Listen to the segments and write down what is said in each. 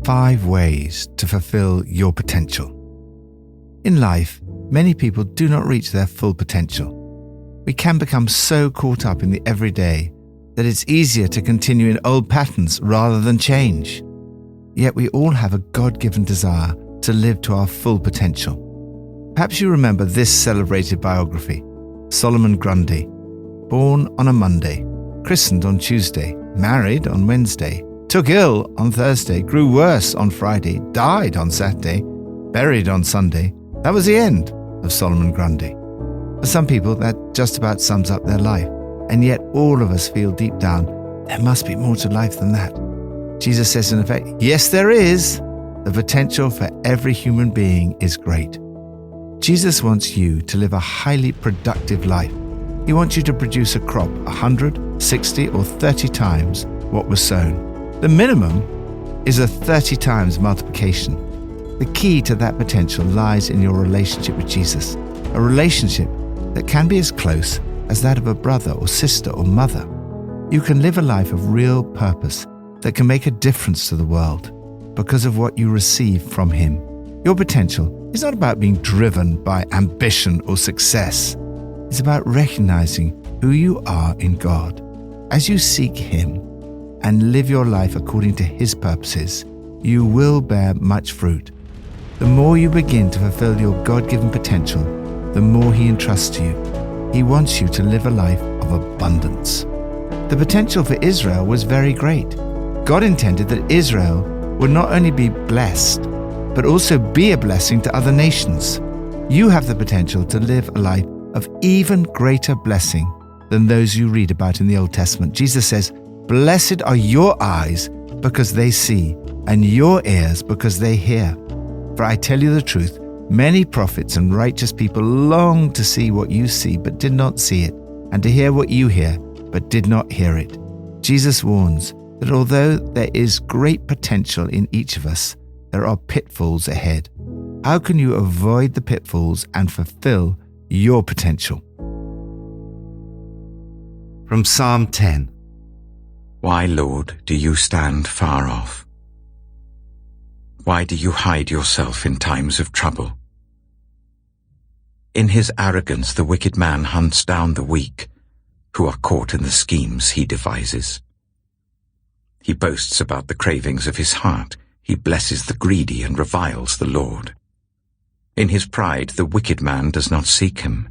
5 ways to fulfill your potential. In life, many people do not reach their full potential. We can become so caught up in the everyday that it's easier to continue in old patterns rather than change. Yet we all have a God-given desire to live to our full potential. Perhaps you remember this celebrated biography: Solomon Grundy, born on a Monday, christened on Tuesday, married on Wednesday, took ill on Thursday, grew worse on Friday, died on Saturday, buried on Sunday. That was the end of Solomon Grundy. For some people, that just about sums up their life, and yet all of us feel deep down, there must be more to life than that. Jesus says in effect, yes, there is. The potential for every human being is great. Jesus wants you to live a highly productive life. He wants you to produce a crop 100, 60, or 30 times what was sown. The minimum is a 30 times multiplication. The key to that potential lies in your relationship with Jesus, a relationship that can be as close as that of a brother or sister or mother. You can live a life of real purpose that can make a difference to the world because of what you receive from Him. Your potential is not about being driven by ambition or success. It's about recognizing who you are in God. As you seek Him and live your life according to His purposes, you will bear much fruit. The more you begin to fulfill your God-given potential, the more He entrusts to you. He wants you to live a life of abundance. The potential for Israel was very great. God intended that Israel would not only be blessed, but also be a blessing to other nations. You have the potential to live a life of even greater blessing than those you read about in the Old Testament. Jesus says, "Blessed are your eyes because they see, and your ears because they hear. For I tell you the truth, many prophets and righteous people longed to see what you see, but did not see it, and to hear what you hear, but did not hear it." Jesus warns that although there is great potential in each of us, there are pitfalls ahead. How can you avoid the pitfalls and fulfill your potential? From Psalm 10. Why, Lord, do you stand far off? Why do you hide yourself in times of trouble? In his arrogance the wicked man hunts down the weak, who are caught in the schemes he devises. He boasts about the cravings of his heart. He blesses the greedy and reviles the Lord. In his pride the wicked man does not seek him.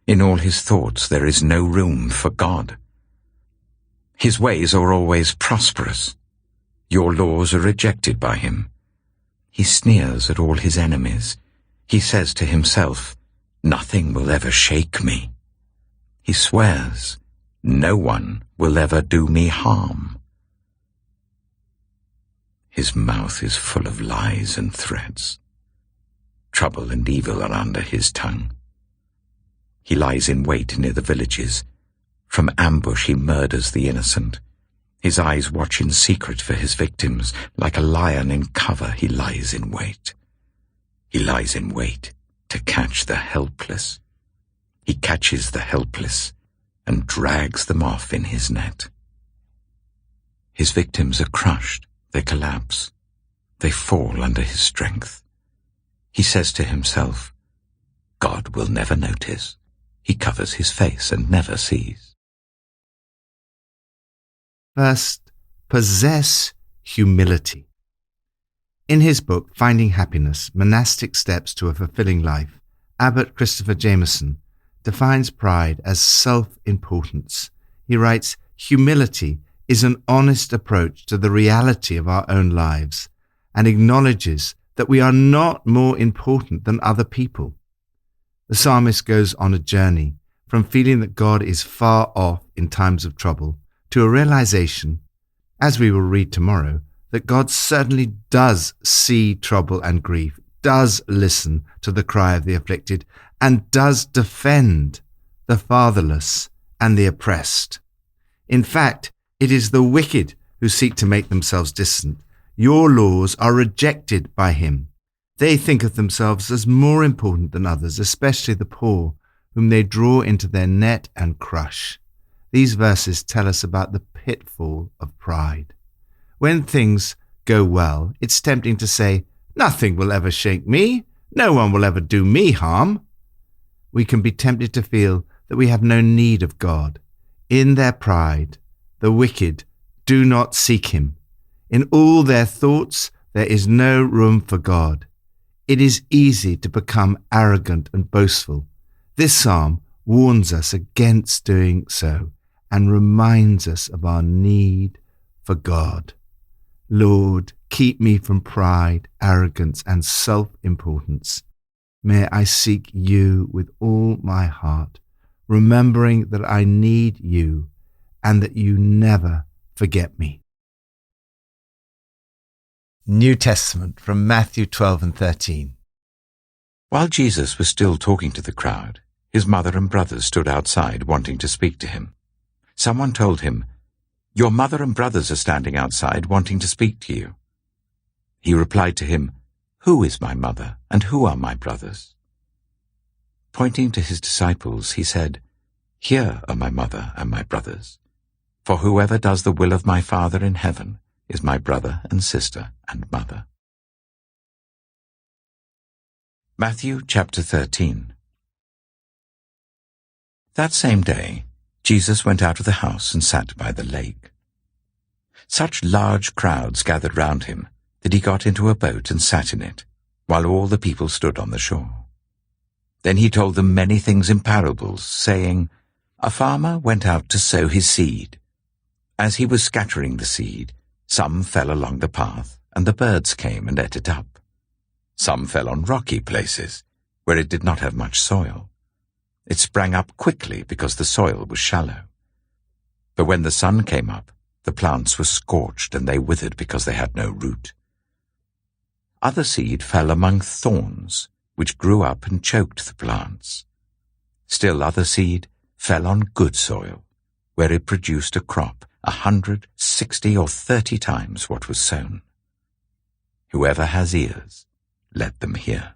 In all his thoughts there is no room for God. His ways are always prosperous. Your laws are rejected by him. He sneers at all his enemies. He says to himself, "Nothing will ever shake me." He swears, "No one will ever do me harm." His mouth is full of lies and threats. Trouble and evil are under his tongue. He lies in wait near the villages. From ambush he murders the innocent. His eyes watch in secret for his victims. Like a lion in cover, he lies in wait. He lies in wait to catch the helpless. He catches the helpless and drags them off in his net. His victims are crushed. They collapse. They fall under his strength. He says to himself, "God will never notice." He covers his face and never sees. First, possess humility. In his book, Finding Happiness, Monastic Steps to a Fulfilling Life, Abbot Christopher Jameson defines pride as self-importance. He writes, "Humility is an honest approach to the reality of our own lives and acknowledges that we are not more important than other people." The psalmist goes on a journey from feeling that God is far off in times of trouble to a realization, as we will read tomorrow, that God certainly does see trouble and grief, does listen to the cry of the afflicted, and does defend the fatherless and the oppressed. In fact, it is the wicked who seek to make themselves distant. Your laws are rejected by him. They think of themselves as more important than others, especially the poor, whom they draw into their net and crush. These verses tell us about the pitfall of pride. When things go well, it's tempting to say, "Nothing will ever shake me. No one will ever do me harm." We can be tempted to feel that we have no need of God. In their pride, the wicked do not seek him. In all their thoughts, there is no room for God. It is easy to become arrogant and boastful. This psalm warns us against doing so and reminds us of our need for God. Lord, keep me from pride, arrogance, and self-importance. May I seek you with all my heart, remembering that I need you and that you never forget me. New Testament from Matthew 12 and 13. While Jesus was still talking to the crowd, his mother and brothers stood outside wanting to speak to him. Someone told him, "Your mother and brothers are standing outside wanting to speak to you." He replied to him, "Who is my mother and who are my brothers?" Pointing to his disciples, he said, "Here are my mother and my brothers. For whoever does the will of my Father in heaven is my brother and sister and mother." Matthew chapter 13. That same day, Jesus went out of the house and sat by the lake. Such large crowds gathered round him that he got into a boat and sat in it, while all the people stood on the shore. Then he told them many things in parables, saying, "A farmer went out to sow his seed. As he was scattering the seed, some fell along the path, and the birds came and ate it up. Some fell on rocky places, where it did not have much soil. It sprang up quickly because the soil was shallow. But when the sun came up, the plants were scorched and they withered because they had no root. Other seed fell among thorns, which grew up and choked the plants. Still other seed fell on good soil, where it produced a crop 100, 60, or 30 times what was sown. Whoever has ears, let them hear."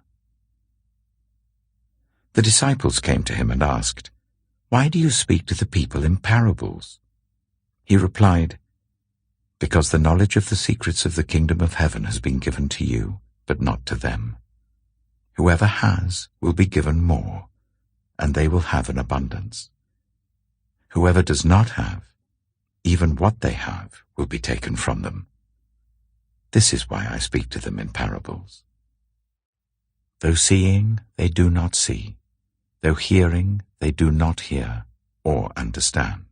The disciples came to him and asked, "Why do you speak to the people in parables?" He replied, "Because the knowledge of the secrets of the kingdom of heaven has been given to you, but not to them. Whoever has will be given more, and they will have an abundance. Whoever does not have, even what they have will be taken from them. This is why I speak to them in parables. Though seeing, they do not see. Though hearing, they do not hear or understand.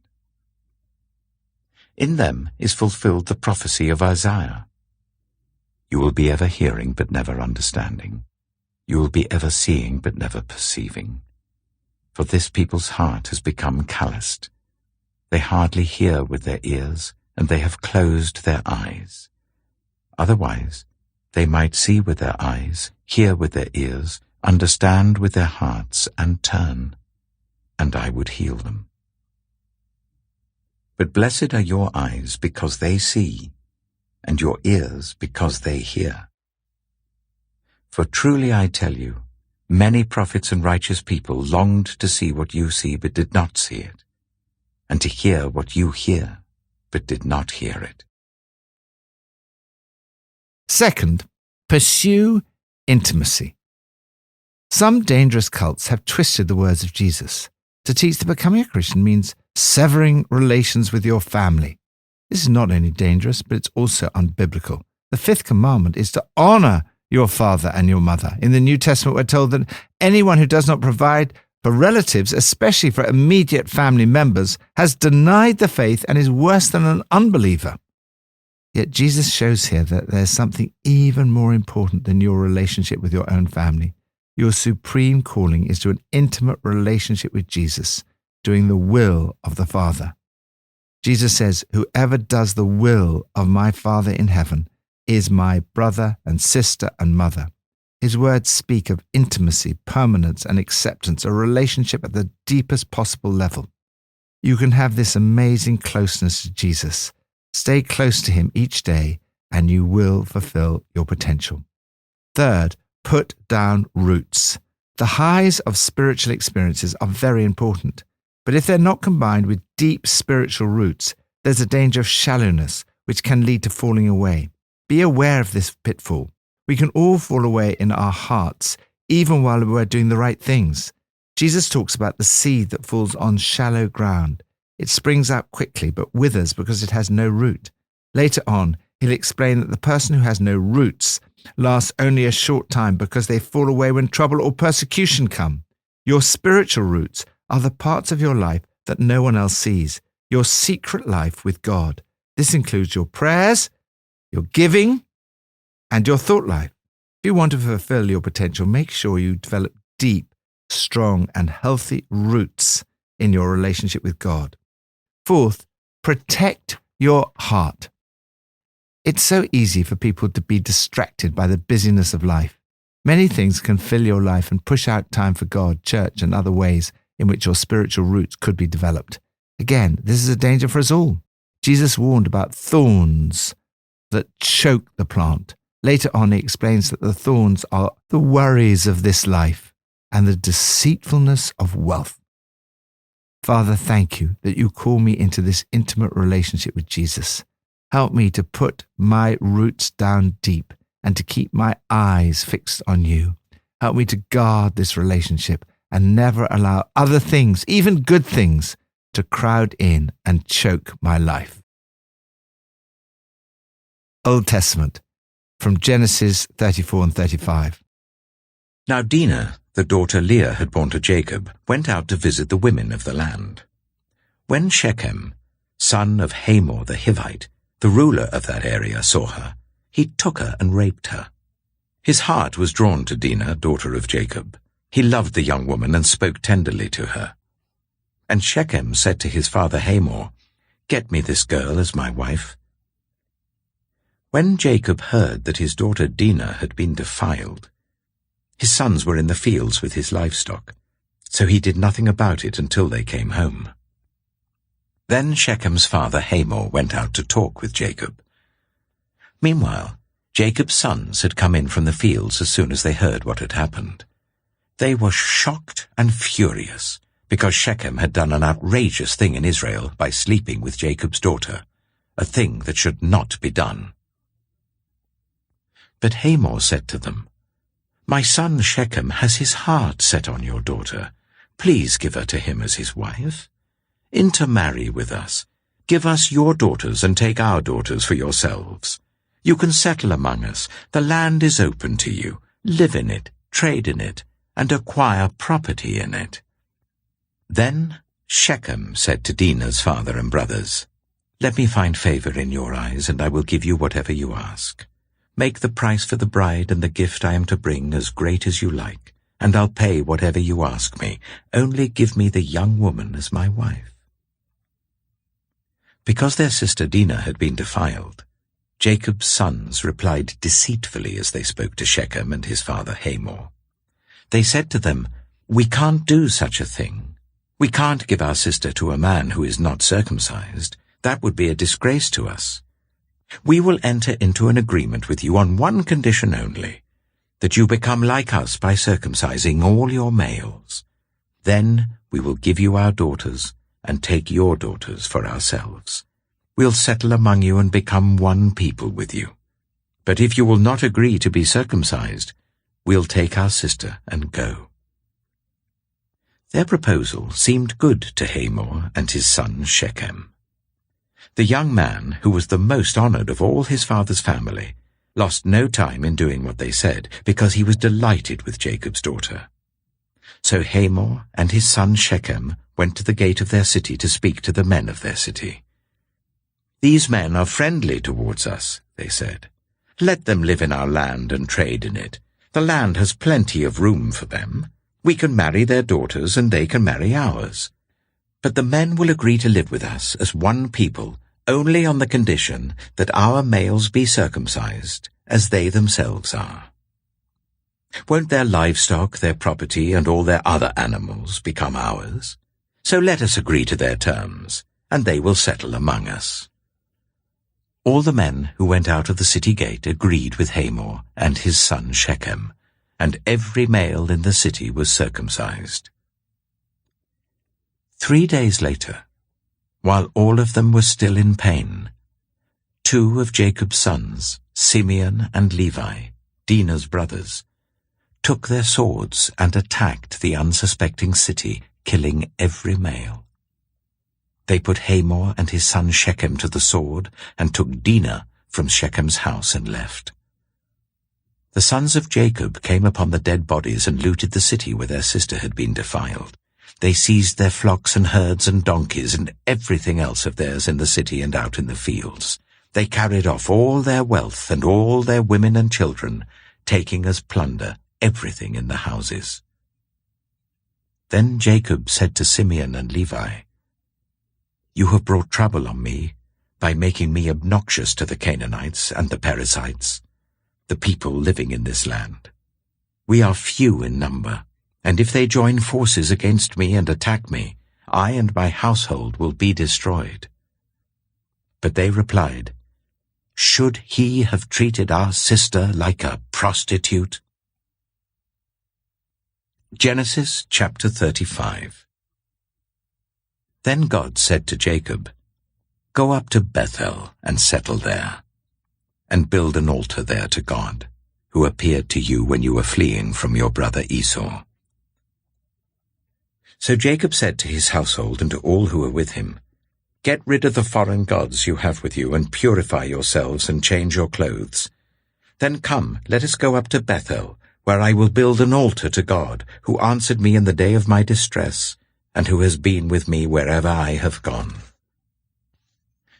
In them is fulfilled the prophecy of Isaiah. You will be ever hearing but never understanding. You will be ever seeing but never perceiving. For this people's heart has become calloused. They hardly hear with their ears, and they have closed their eyes. Otherwise, they might see with their eyes, hear with their ears, understand with their hearts, and turn, and I would heal them. But blessed are your eyes because they see, and your ears because they hear. For truly I tell you, many prophets and righteous people longed to see what you see but did not see it, and to hear what you hear but did not hear it." Second, pursue intimacy. Some dangerous cults have twisted the words of Jesus to teach that becoming a Christian means severing relations with your family. This is not only dangerous, but it's also unbiblical. The fifth commandment is to honor your father and your mother. In the New Testament, we're told that anyone who does not provide for relatives, especially for immediate family members, has denied the faith and is worse than an unbeliever. Yet Jesus shows here that there's something even more important than your relationship with your own family. Your supreme calling is to an intimate relationship with Jesus, doing the will of the Father. Jesus says, "Whoever does the will of my Father in heaven is my brother and sister and mother." His words speak of intimacy, permanence, and acceptance, a relationship at the deepest possible level. You can have this amazing closeness to Jesus. Stay close to him each day, and you will fulfill your potential. Third, put down roots. The highs of spiritual experiences are very important, but if they're not combined with deep spiritual roots, there's a danger of shallowness, which can lead to falling away. Be aware of this pitfall. We can all fall away in our hearts, even while we're doing the right things. Jesus talks about the seed that falls on shallow ground. It springs out quickly, but withers because it has no root. Later on, he'll explain that the person who has no roots lasts only a short time because they fall away when trouble or persecution come. Your spiritual roots are the parts of your life that no one else sees, your secret life with God. This includes your prayers, your giving, and your thought life. If you want to fulfill your potential, make sure you develop deep, strong, and healthy roots in your relationship with God. Fourth, protect your heart. It's so easy for people to be distracted by the busyness of life. Many things can fill your life and push out time for God, church, and other ways in which your spiritual roots could be developed. Again, this is a danger for us all. Jesus warned about thorns that choke the plant. Later on, he explains that the thorns are the worries of this life and the deceitfulness of wealth. Father, thank you that you call me into this intimate relationship with Jesus. Help me to put my roots down deep and to keep my eyes fixed on you. Help me to guard this relationship and never allow other things, even good things, to crowd in and choke my life. Old Testament, from Genesis 34 and 35. Now Dinah, the daughter Leah had borne to Jacob, went out to visit the women of the land. When Shechem, son of Hamor the Hivite, the ruler of that area, saw her, he took her and raped her. His heart was drawn to Dinah, daughter of Jacob. He loved the young woman and spoke tenderly to her. And Shechem said to his father Hamor, "Get me this girl as my wife." When Jacob heard that his daughter Dinah had been defiled, his sons were in the fields with his livestock, so he did nothing about it until they came home. Then Shechem's father Hamor went out to talk with Jacob. Meanwhile, Jacob's sons had come in from the fields as soon as they heard what had happened. They were shocked and furious, because Shechem had done an outrageous thing in Israel by sleeping with Jacob's daughter, a thing that should not be done. But Hamor said to them, "My son Shechem has his heart set on your daughter. Please give her to him as his wife. Intermarry with us. Give us your daughters and take our daughters for yourselves. You can settle among us. The land is open to you. Live in it, trade in it, and acquire property in it." Then Shechem said to Dinah's father and brothers, "Let me find favor in your eyes, and I will give you whatever you ask. Make the price for the bride and the gift I am to bring as great as you like, and I'll pay whatever you ask me. Only give me the young woman as my wife." Because their sister Dinah had been defiled, Jacob's sons replied deceitfully as they spoke to Shechem and his father Hamor. They said to them, "We can't do such a thing. We can't give our sister to a man who is not circumcised. That would be a disgrace to us. We will enter into an agreement with you on one condition only, that you become like us by circumcising all your males. Then we will give you our daughters and take your daughters for ourselves. We'll settle among you and become one people with you. But if you will not agree to be circumcised, we'll take our sister and go." Their proposal seemed good to Hamor and his son Shechem. The young man, who was the most honored of all his father's family, lost no time in doing what they said, because he was delighted with Jacob's daughter. So Hamor and his son Shechem went to the gate of their city to speak to the men of their city. "These men are friendly towards us," they said. "Let them live in our land and trade in it. The land has plenty of room for them. We can marry their daughters and they can marry ours. But the men will agree to live with us as one people only on the condition that our males be circumcised as they themselves are. Won't their livestock, their property, and all their other animals become ours? So let us agree to their terms, and they will settle among us." All the men who went out of the city gate agreed with Hamor and his son Shechem, and every male in the city was circumcised. 3 days later, while all of them were still in pain, 2 of Jacob's sons, Simeon and Levi, Dinah's brothers, took their swords and attacked the unsuspecting city, killing every male. They put Hamor and his son Shechem to the sword and took Dinah from Shechem's house and left. The sons of Jacob came upon the dead bodies and looted the city where their sister had been defiled. They seized their flocks and herds and donkeys and everything else of theirs in the city and out in the fields. They carried off all their wealth and all their women and children, taking as plunder everything in the houses. Then Jacob said to Simeon and Levi, "You have brought trouble on me by making me obnoxious to the Canaanites and the Perizzites, the people living in this land. We are few in number, and if they join forces against me and attack me, I and my household will be destroyed." But they replied, "Should he have treated our sister like a prostitute?" Genesis chapter 35. Then God said to Jacob, "Go up to Bethel and settle there, and build an altar there to God, who appeared to you when you were fleeing from your brother Esau." So Jacob said to his household and to all who were with him, "Get rid of the foreign gods you have with you, and purify yourselves and change your clothes. Then come, let us go up to Bethel, where I will build an altar to God, who answered me in the day of my distress, and who has been with me wherever I have gone."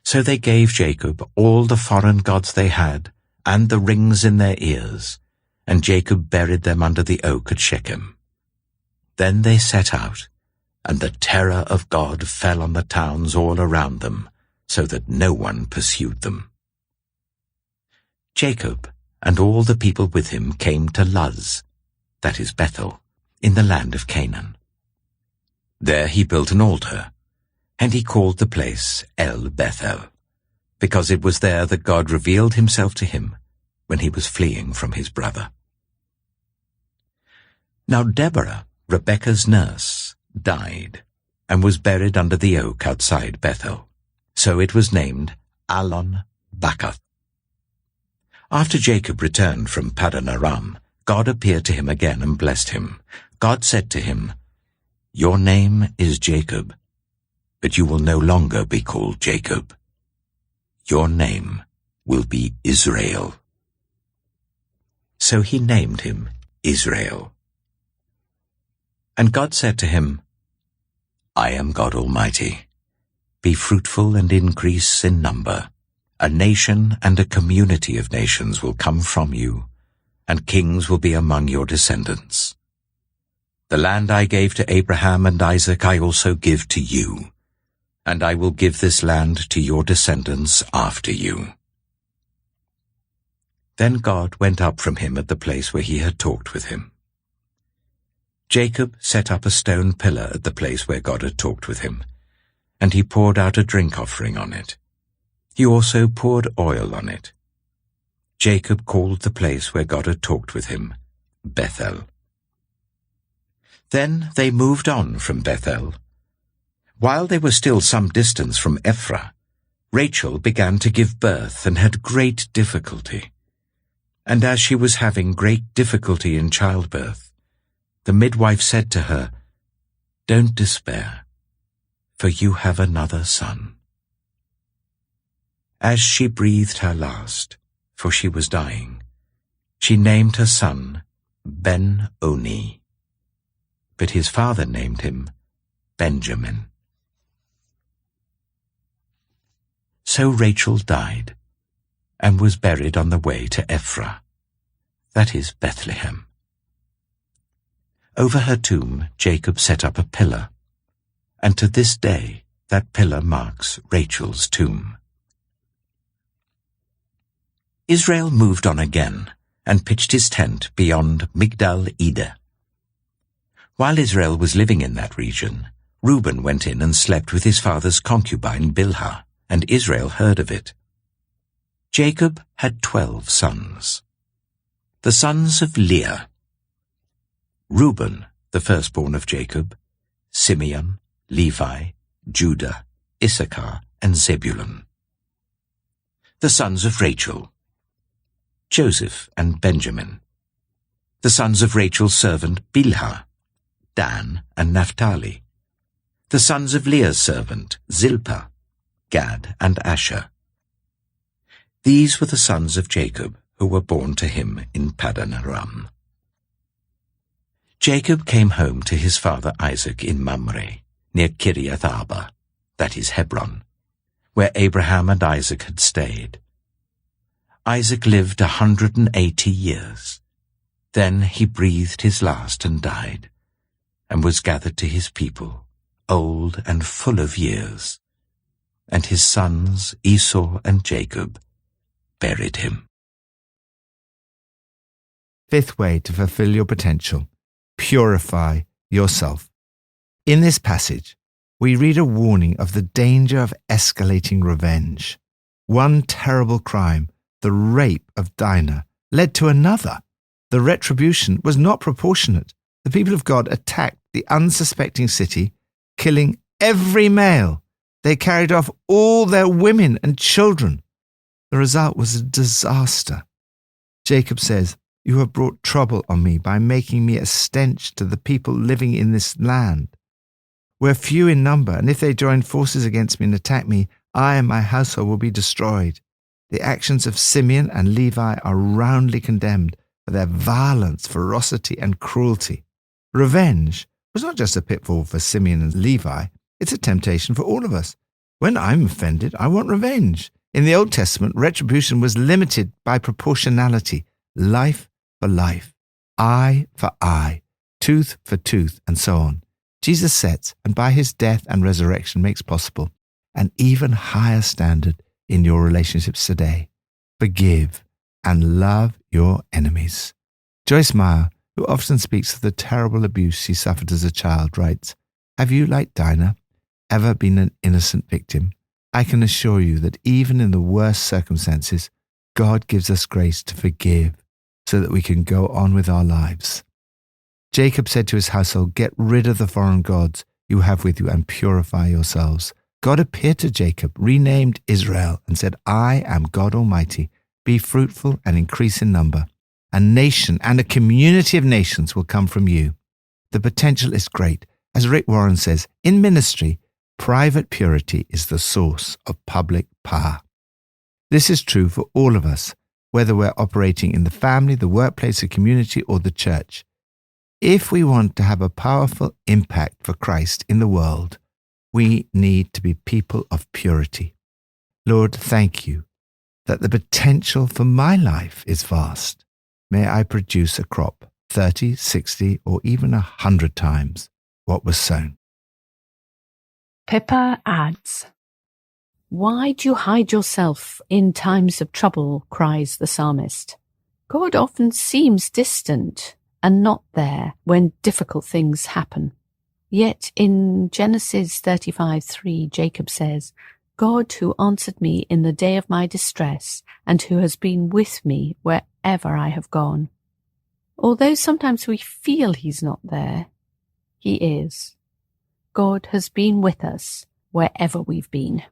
So they gave Jacob all the foreign gods they had, and the rings in their ears, and Jacob buried them under the oak at Shechem. Then they set out, and the terror of God fell on the towns all around them, so that no one pursued them. Jacob and all the people with him came to Luz, that is Bethel, in the land of Canaan. There he built an altar, and he called the place El Bethel, because it was there that God revealed himself to him when he was fleeing from his brother. Now Deborah, Rebekah's nurse, died, and was buried under the oak outside Bethel. So it was named Allon Bacuth. After Jacob returned from Paddan Aram, God appeared to him again and blessed him. God said to him, "Your name is Jacob, but you will no longer be called Jacob. Your name will be Israel." So he named him Israel. And God said to him, "I am God Almighty. Be fruitful and increase in number. A nation and a community of nations will come from you, and kings will be among your descendants. The land I gave to Abraham and Isaac I also give to you, and I will give this land to your descendants after you." Then God went up from him at the place where he had talked with him. Jacob set up a stone pillar at the place where God had talked with him, and he poured out a drink offering on it. He also poured oil on it. Jacob called the place where God had talked with him Bethel. Then they moved on from Bethel. While they were still some distance from Ephraim, Rachel began to give birth and had great difficulty. And as she was having great difficulty in childbirth, the midwife said to her, "Don't despair, for you have another son." As she breathed her last, for she was dying, she named her son Ben-Oni, but his father named him Benjamin. So Rachel died, and was buried on the way to Ephraim, that is Bethlehem. Over her tomb Jacob set up a pillar, and to this day that pillar marks Rachel's tomb. Israel moved on again, and pitched his tent beyond Migdal-Eder. While Israel was living in that region, Reuben went in and slept with his father's concubine Bilhah, and Israel heard of it. Jacob had 12 sons. The sons of Leah: Reuben, the firstborn of Jacob, Simeon, Levi, Judah, Issachar, and Zebulun. The sons of Rachel: Joseph and Benjamin. The sons of Rachel's servant Bilhah: Dan and Naphtali. The sons of Leah's servant Zilpah: Gad and Asher. These were the sons of Jacob who were born to him in Paddan Aram. Jacob came home to his father Isaac in Mamre, near Kiriath Arba, that is Hebron, where Abraham and Isaac had stayed. Isaac lived 180 years. Then he breathed his last and died, and was gathered to his people, old and full of years. And his sons Esau and Jacob buried him. Fifth way to fulfill your potential: purify yourself. In this passage, we read a warning of the danger of escalating revenge. One terrible crime, the rape of Dinah, led to another. The retribution was not proportionate. The people of God attacked the unsuspecting city, killing every male. They carried off all their women and children. The result was a disaster. Jacob says, "You have brought trouble on me by making me a stench to the people living in this land. We're few in number, and if they join forces against me and attack me, I and my household will be destroyed." The actions of Simeon and Levi are roundly condemned for their violence, ferocity, and cruelty. Revenge was not just a pitfall for Simeon and Levi, it's a temptation for all of us. When I'm offended, I want revenge. In the Old Testament, retribution was limited by proportionality: life for life, eye for eye, tooth for tooth, and so on. Jesus sets, and by his death and resurrection makes possible, an even higher standard in your relationships today. Forgive and love your enemies. Joyce Meyer, who often speaks of the terrible abuse she suffered as a child, writes, "Have you, like Dinah, ever been an innocent victim? I can assure you that even in the worst circumstances, God gives us grace to forgive so that we can go on with our lives." Jacob said to his household, "Get rid of the foreign gods you have with you and purify yourselves." God appeared to Jacob, renamed Israel, and said, "I am God Almighty. Be fruitful and increase in number. A nation and a community of nations will come from you." The potential is great. As Rick Warren says, in ministry, private purity is the source of public power. This is true for all of us, whether we're operating in the family, the workplace, the community, or the church. If we want to have a powerful impact for Christ in the world, we need to be people of purity. Lord, thank you that the potential for my life is vast. May I produce a crop 30, 60, or even 100 times what was sown. Pippa adds, "Why do you hide yourself in times of trouble?" cries the psalmist. God often seems distant and not there when difficult things happen. Yet in Genesis 35:3, Jacob says, "God who answered me in the day of my distress and who has been with me wherever I have gone." Although sometimes we feel he's not there, he is. God has been with us wherever we've been.